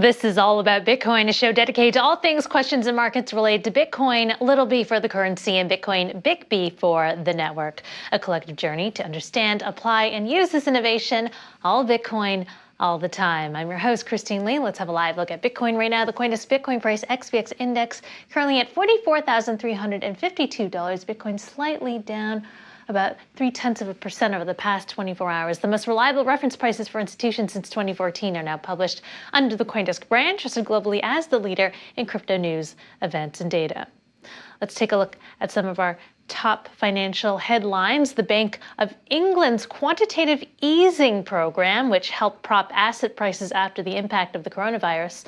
This is All About Bitcoin, a show dedicated to all things questions and markets related to Bitcoin, little b for the currency, and Bitcoin, big B for the network. A collective journey to understand, apply, and use this innovation, all Bitcoin, all the time. I'm your host, Christine Lee. Let's have a live look at Bitcoin right now. The CoinDesk Bitcoin price XVX index currently at $44,352. Bitcoin slightly down about 0.3% over the past 24 hours. The most reliable reference prices for institutions since 2014 are now published under the CoinDesk brand, trusted globally as the leader in crypto news, events, and data. Let's take a look at some of our top financial headlines. The Bank of England's quantitative easing program, which helped prop asset prices after the impact of the coronavirus,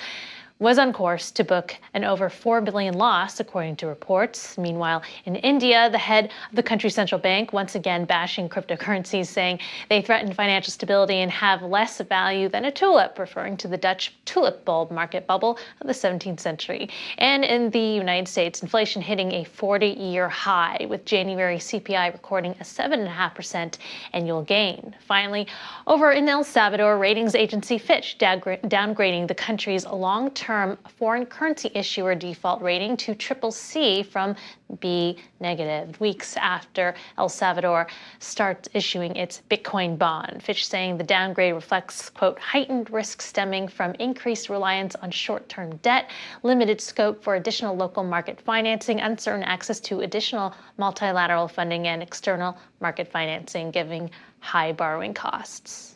was on course to book an over $4 billion loss, according to reports. Meanwhile, in India, the head of the country's central bank once again bashing cryptocurrencies, saying they threaten financial stability and have less value than a tulip, referring to the Dutch tulip bulb market bubble of the 17th century. And in the United States, inflation hitting a 40-year high, with January CPI recording a 7.5% annual gain. Finally, over in El Salvador, ratings agency Fitch downgrading the country's long-term foreign currency issuer default rating to CCC from B negative, weeks after El Salvador starts issuing its Bitcoin bond. Fitch saying the downgrade reflects, quote, heightened risk stemming from increased reliance on short-term debt, limited scope for additional local market financing, uncertain access to additional multilateral funding, and external market financing, giving high borrowing costs.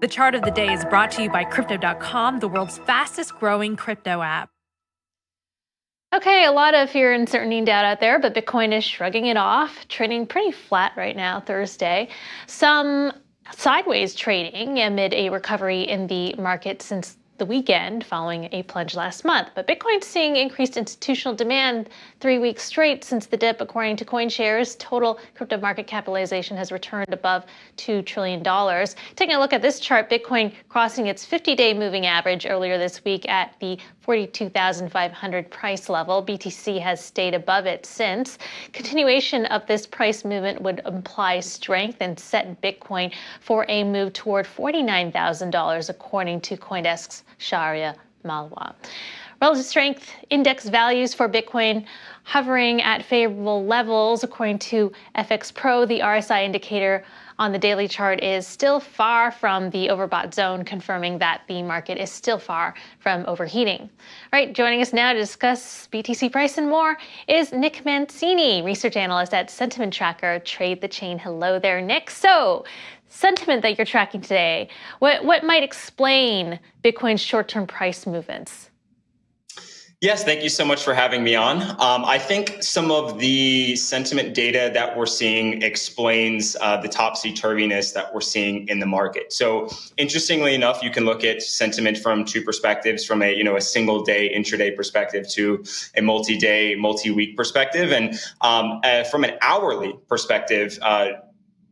The chart of the day is brought to you by Crypto.com, the world's fastest growing crypto app. Okay, a lot of fear, uncertainty, and doubt out there, but Bitcoin is shrugging it off, trading pretty flat right now, Thursday. Some sideways trading amid a recovery in the market since the weekend following a plunge last month. But Bitcoin's seeing increased institutional demand 3 weeks straight since the dip. According to CoinShares, total crypto market capitalization has returned above $2 trillion. Taking a look at this chart, Bitcoin crossing its 50-day moving average earlier this week at the 42,500 price level. BTC has stayed above it since. Continuation of this price movement would imply strength and set Bitcoin for a move toward $49,000, according to CoinDesk's Sharia Malwa. Relative strength index values for Bitcoin hovering at favorable levels. According to FX Pro, the RSI indicator on the daily chart is still far from the overbought zone, confirming that the market is still far from overheating. All right, joining us now to discuss BTC price and more is Nick Mancini, research analyst at Sentiment Tracker, Trade the Chain. Hello there, Nick. So, sentiment that you're tracking today, what might explain Bitcoin's short-term price movements? Yes, thank you so much for having me on. I think some of the sentiment data that we're seeing explains the topsy-turviness that we're seeing in the market. So interestingly enough, you can look at sentiment from two perspectives, from a single day intraday perspective to a multi-day, multi-week perspective. And from an hourly perspective,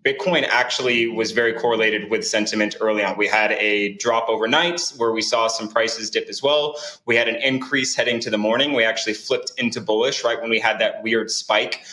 Bitcoin actually was very correlated with sentiment early on. We had a drop overnight where we saw some prices dip as well. We had an increase heading to the morning. We actually flipped into bullish right when we had that weird spike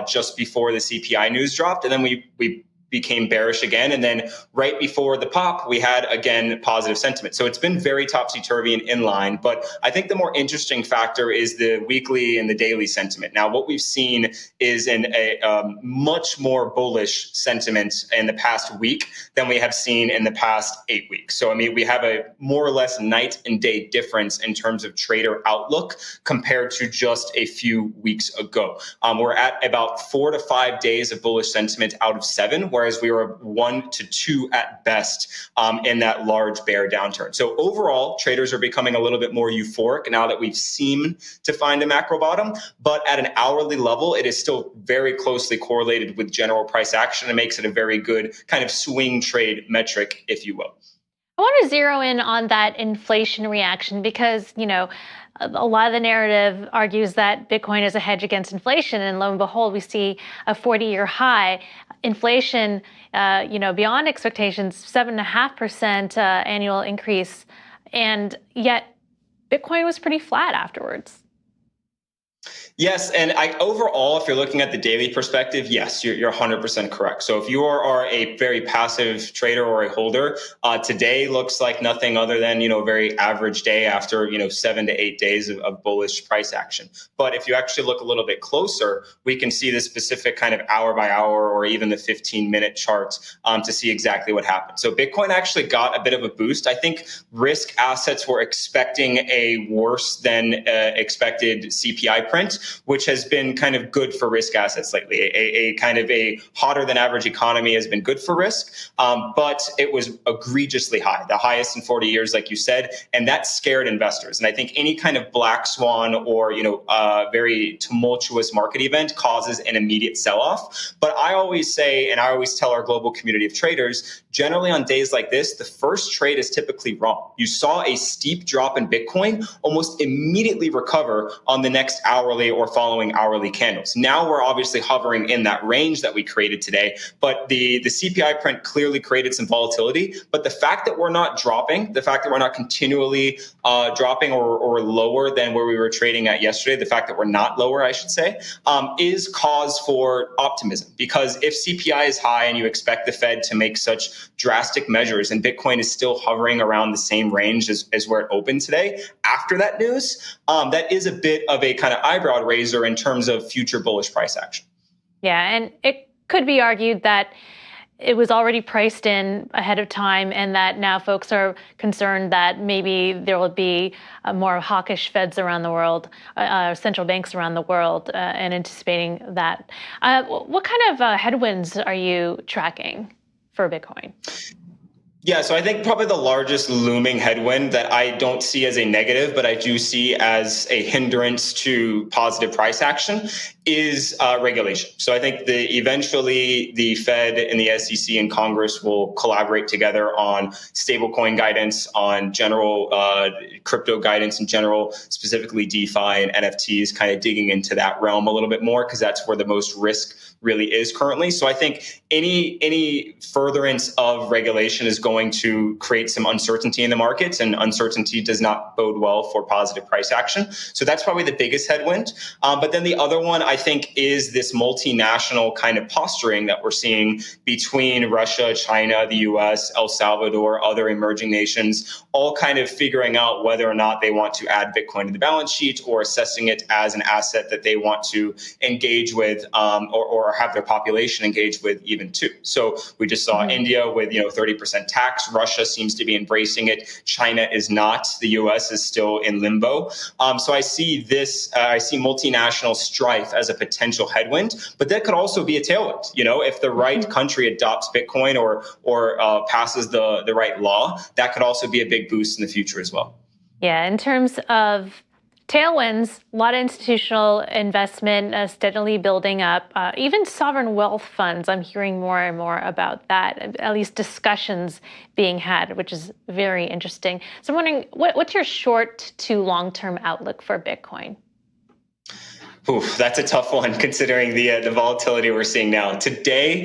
just before the CPI news dropped. And then we became bearish again. And then right before the pop, we had, again, positive sentiment. So it's been very topsy-turvy and inline. But I think the more interesting factor is the weekly and the daily sentiment. Now, what we've seen is a much more bullish sentiment in the past week than we have seen in the past 8 weeks. So, I mean, we have a more or less night and day difference in terms of trader outlook compared to just a few weeks ago. We're at about 4 to 5 days of bullish sentiment out of 7, whereas we were 1 to 2 at best in that large bear downturn. So overall, traders are becoming a little bit more euphoric now that we've seemed to find a macro bottom. But at an hourly level, it is still very closely correlated with general price action. It makes it a very good kind of swing trade metric, if you will. I want to zero in on that inflation reaction because, a lot of the narrative argues that Bitcoin is a hedge against inflation, and lo and behold, we see a 40-year high. Inflation, beyond expectations, 7.5% annual increase, and yet Bitcoin was pretty flat afterwards. Yes, and overall, if you're looking at the daily perspective, yes, you're 100% correct. So if you are a very passive trader or a holder, today looks like nothing other than a very average day after 7 to 8 days of bullish price action. But if you actually look a little bit closer, we can see the specific kind of hour by hour or even the 15-minute charts to see exactly what happened. So Bitcoin actually got a bit of a boost. I think risk assets were expecting a worse than expected CPI print, which has been kind of good for risk assets lately. A kind of a hotter than average economy has been good for risk, but it was egregiously high, the highest in 40 years, like you said, and that scared investors. And I think any kind of black swan or very tumultuous market event causes an immediate sell-off. But I always say, and I always tell our global community of traders, generally on days like this, the first trade is typically wrong. You saw a steep drop in Bitcoin almost immediately recover on the next hourly or following hourly candles. Now we're obviously hovering in that range that we created today, but the CPI print clearly created some volatility. But the fact that we're not dropping, the fact that we're not continually dropping or lower than where we were trading at yesterday, the fact that we're not lower, I should say, is cause for optimism. Because if CPI is high and you expect the Fed to make such drastic measures and Bitcoin is still hovering around the same range as where it opened today, after that news, that is a bit of a kind of eyebrow raiser in terms of future bullish price action. Yeah, and it could be argued that it was already priced in ahead of time and that now folks are concerned that maybe there will be more hawkish Feds around the world, central banks around the world, and anticipating that. What kind of headwinds are you tracking for Bitcoin? Yeah, so I think probably the largest looming headwind that I don't see as a negative, but I do see as a hindrance to positive price action is regulation. So I think eventually the Fed and the SEC and Congress will collaborate together on stablecoin guidance, on general crypto guidance in general, specifically DeFi and NFTs, kind of digging into that realm a little bit more because that's where the most risk really is currently. So I think any furtherance of regulation is going to create some uncertainty in the markets, and uncertainty does not bode well for positive price action. So that's probably the biggest headwind. But then the other one, I think, is this multinational kind of posturing that we're seeing between Russia, China, the US, El Salvador, other emerging nations, all kind of figuring out whether or not they want to add Bitcoin to the balance sheet or assessing it as an asset that they want to engage with or have their population engage with even too. So we just saw India with 30% tax. Russia seems to be embracing it. China is not. The US is still in limbo. So I see this. I see multinational strife as a potential headwind, but that could also be a tailwind. If the right country adopts Bitcoin or passes the right law, that could also be a big boost in the future as well. Yeah, in terms of tailwinds, a lot of institutional investment steadily building up. Even sovereign wealth funds, I'm hearing more and more about that, at least discussions being had, which is very interesting. So I'm wondering, what's your short to long-term outlook for Bitcoin? Oof, that's a tough one considering the volatility we're seeing now. Today,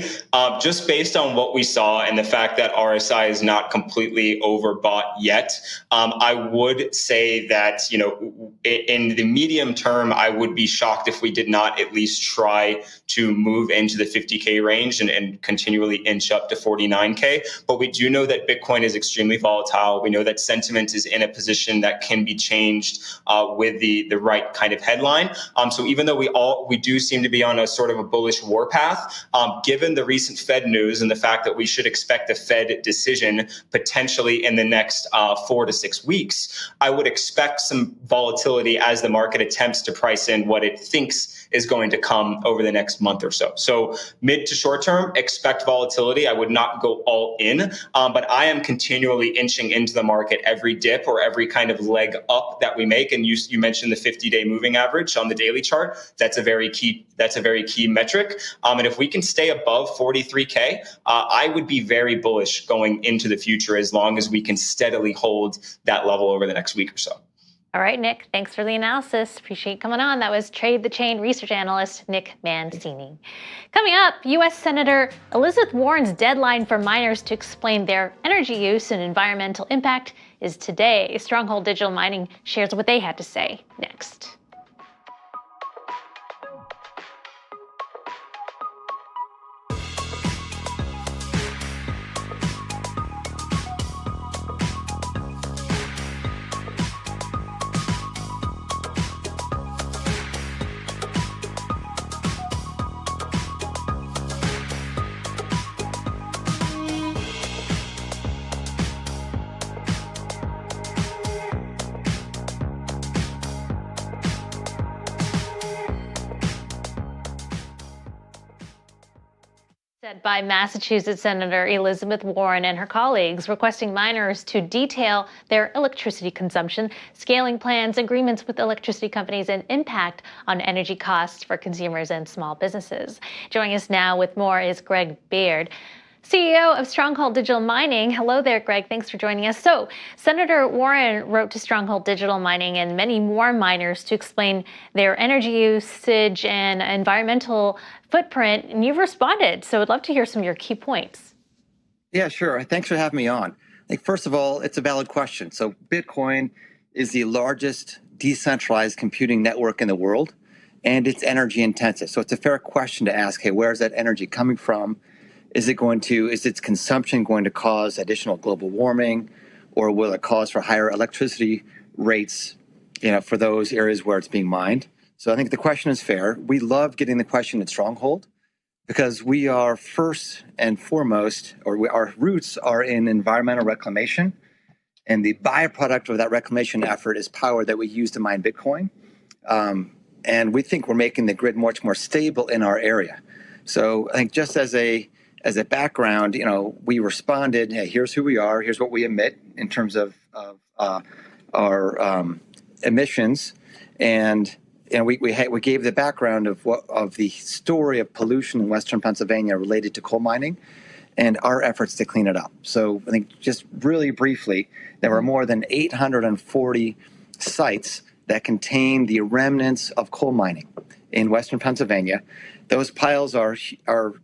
just based on what we saw and the fact that RSI is not completely overbought yet, I would say that, in the medium term, I would be shocked if we did not at least try to move into the 50K range and continually inch up to 49K. But we do know that Bitcoin is extremely volatile. We know that sentiment is in a position that can be changed with the right kind of headline. So even though we do seem to be on a sort of a bullish war path, given the recent Fed news and the fact that we should expect a Fed decision potentially in the next 4 to 6 weeks, I would expect some volatility as the market attempts to price in what it thinks is going to come over the next month or so. So mid to short term, expect volatility. I would not go all in, but I am continually inching into the market every dip or every kind of leg up that we make. And you mentioned the 50-day moving average on the daily chart. That's a very key metric. And if we can stay above 43K, I would be very bullish going into the future as long as we can steadily hold that level over the next week or so. All right, Nick, thanks for the analysis. Appreciate you coming on. That was Trade the Chain research analyst Nick Mancini. Coming up, U.S. Senator Elizabeth Warren's deadline for miners to explain their energy use and environmental impact is today. Stronghold Digital Mining shares what they had to say next. Said by Massachusetts Senator Elizabeth Warren and her colleagues, requesting miners to detail their electricity consumption, scaling plans, agreements with electricity companies, and impact on energy costs for consumers and small businesses. Joining us now with more is Greg Beard, CEO of Stronghold Digital Mining. Hello there, Greg. Thanks for joining us. So, Senator Warren wrote to Stronghold Digital Mining and many more miners to explain their energy usage and environmental footprint, and you've responded. So, I'd love to hear some of your key points. Yeah, sure. Thanks for having me on. I think, first of all, it's a valid question. So, Bitcoin is the largest decentralized computing network in the world, and it's energy intensive. So, it's a fair question to ask, hey, where is that energy coming from? Is its consumption going to cause additional global warming, or will it cause for higher electricity rates, for those areas where it's being mined? So I think the question is fair. We love getting the question at Stronghold because we are first and foremost, our roots are in environmental reclamation, and the byproduct of that reclamation effort is power that we use to mine Bitcoin. And we think we're making the grid much more stable in our area. So I think just as a background, we responded, hey, here's who we are, here's what we emit in terms of our emissions, and we gave the background of the story of pollution in Western Pennsylvania related to coal mining and our efforts to clean it up. So I think just really briefly, there were more than 840 sites that contain the remnants of coal mining in Western Pennsylvania. Those piles are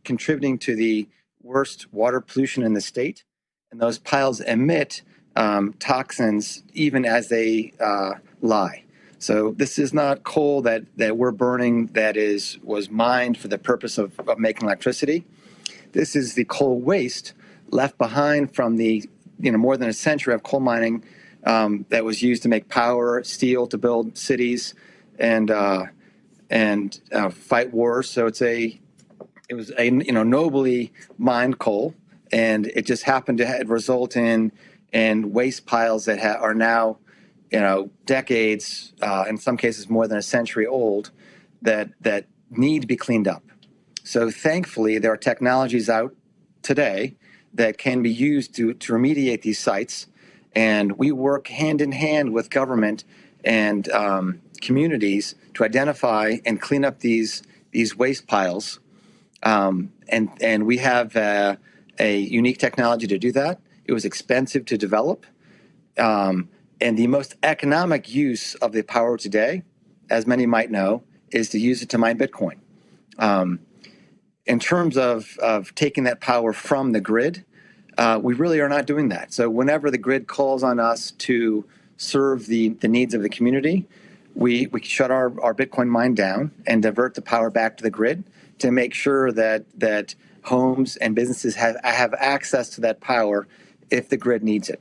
contributing to the worst water pollution in the state, and those piles emit toxins even as they lie. So this is not coal that we're burning that was mined for the purpose of making electricity. This is the coal waste left behind from the more than a century of coal mining that was used to make power, steel to build cities, and fight wars. So it was a nobly mined coal, and it just happened to result in waste piles that are now decades, in some cases more than a century old, that need to be cleaned up. So thankfully there are technologies out today that can be used to remediate these sites, and we work hand in hand with government and communities to identify and clean up these waste piles, and we have a unique technology to do that. It was expensive to develop, and the most economic use of the power today, as many might know, is to use it to mine Bitcoin. In terms of taking that power from the grid, we really are not doing that. So whenever the grid calls on us to serve the needs of the community, we shut our Bitcoin mine down and divert the power back to the grid to make sure that homes and businesses have access to that power if the grid needs it.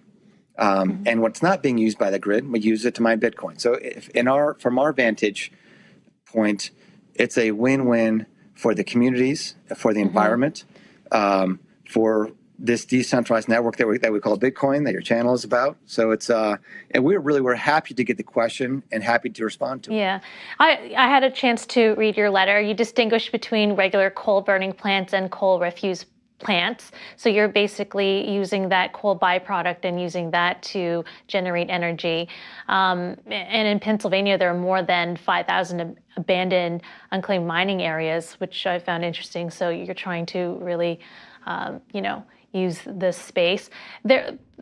And what's not being used by the grid, we use it to mine Bitcoin. So from our vantage point, it's a win-win for the communities, for the environment, for this decentralized network that we call Bitcoin, that your channel is about. So it's and we're happy to get the question and happy to respond to it. Yeah, I had a chance to read your letter. You distinguish between regular coal burning plants and coal refuse plants. So you're basically using that coal byproduct and using that to generate energy. And in Pennsylvania, there are more than 5,000 abandoned unclaimed mining areas, which I found interesting. So you're trying to really, use this space.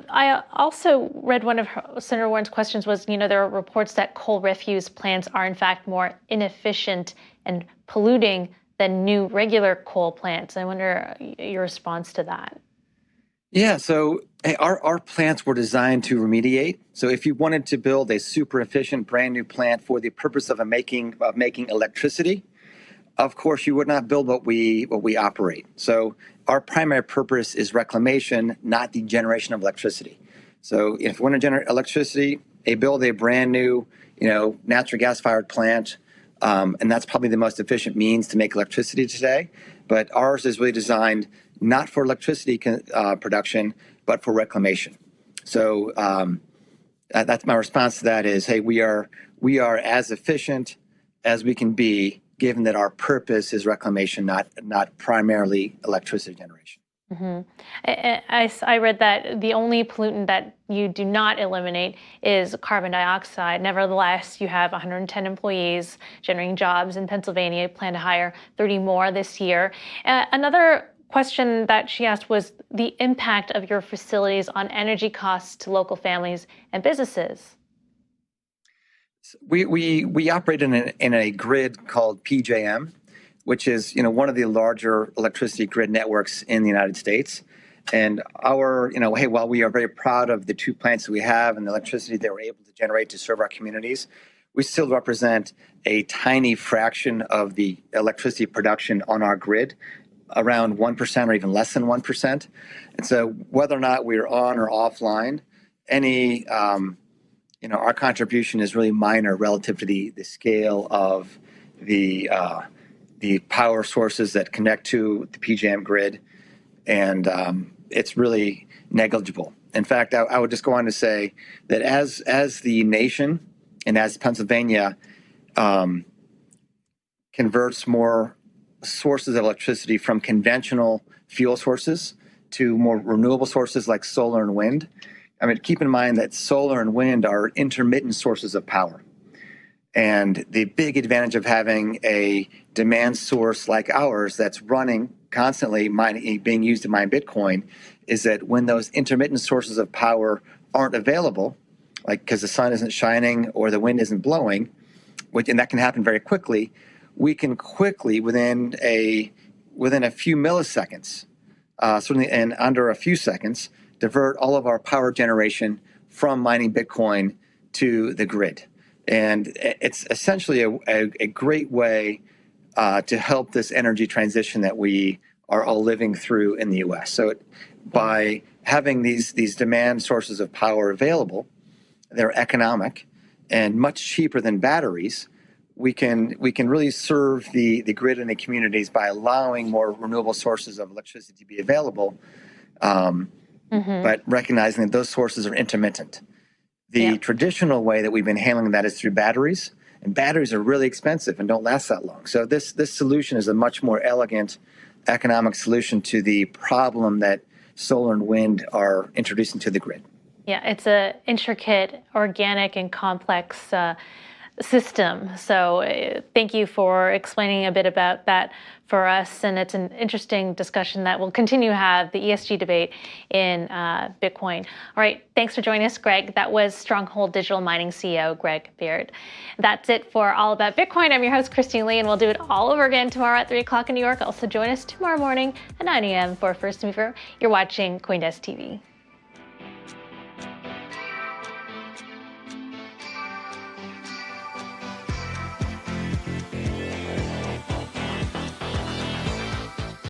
I also read one of Senator Warren's questions was, there are reports that coal refuse plants are in fact more inefficient and polluting than new regular coal plants. I wonder your response to that. Yeah, so our plants were designed to remediate. So if you wanted to build a super efficient brand new plant for the purpose of making electricity, of course you would not build what we operate. So our primary purpose is reclamation, not the generation of electricity. So if you want to generate electricity, build a brand new, natural gas fired plant, and that's probably the most efficient means to make electricity today. But ours is really designed not for electricity production, but for reclamation. So that's my response to that is, hey, we are as efficient as we can be given that our purpose is reclamation, not primarily electricity generation. Mm-hmm. I read that the only pollutant that you do not eliminate is carbon dioxide. Nevertheless, you have 110 employees generating jobs in Pennsylvania. You plan to hire 30 more this year. Another question that she asked was the impact of your facilities on energy costs to local families and businesses. We operate in a grid called PJM, which is one of the larger electricity grid networks in the United States. And while we are very proud of the 2 plants that we have and the electricity that we're able to generate to serve our communities, we still represent a tiny fraction of the electricity production on our grid, around 1% or even less than 1%. And so whether or not we're on or offline, our contribution is really minor relative to the scale of the power sources that connect to the PJM grid, and it's really negligible. In fact, I would just go on to say that as the nation and as Pennsylvania converts more sources of electricity from conventional fuel sources to more renewable sources like solar and wind, keep in mind that solar and wind are intermittent sources of power. And the big advantage of having a demand source like ours that's running constantly, being used to mine Bitcoin, is that when those intermittent sources of power aren't available, like because the sun isn't shining or the wind isn't blowing, and that can happen very quickly, we can quickly, within a few milliseconds, certainly and under a few seconds, divert all of our power generation from mining Bitcoin to the grid. And it's essentially a great way to help this energy transition that we are all living through in the U.S. So by having these demand sources of power available, they're economic and much cheaper than batteries. We can really serve the grid and the communities by allowing more renewable sources of electricity to be available, but recognizing that those sources are intermittent. The traditional way that we've been handling that is through batteries, and batteries are really expensive and don't last that long. So this solution is a much more elegant economic solution to the problem that solar and wind are introducing to the grid. Yeah, it's an intricate, organic, and complex system. So thank you for explaining a bit about that for us. And it's an interesting discussion that we'll continue to have, the ESG debate in Bitcoin. All right, thanks for joining us, Greg. That was Stronghold Digital Mining CEO, Greg Beard. That's it for All About Bitcoin. I'm your host, Christine Lee, and we'll do it all over again tomorrow at 3 o'clock in New York. Also join us tomorrow morning at 9 a.m. for First Mover. You're watching CoinDesk TV.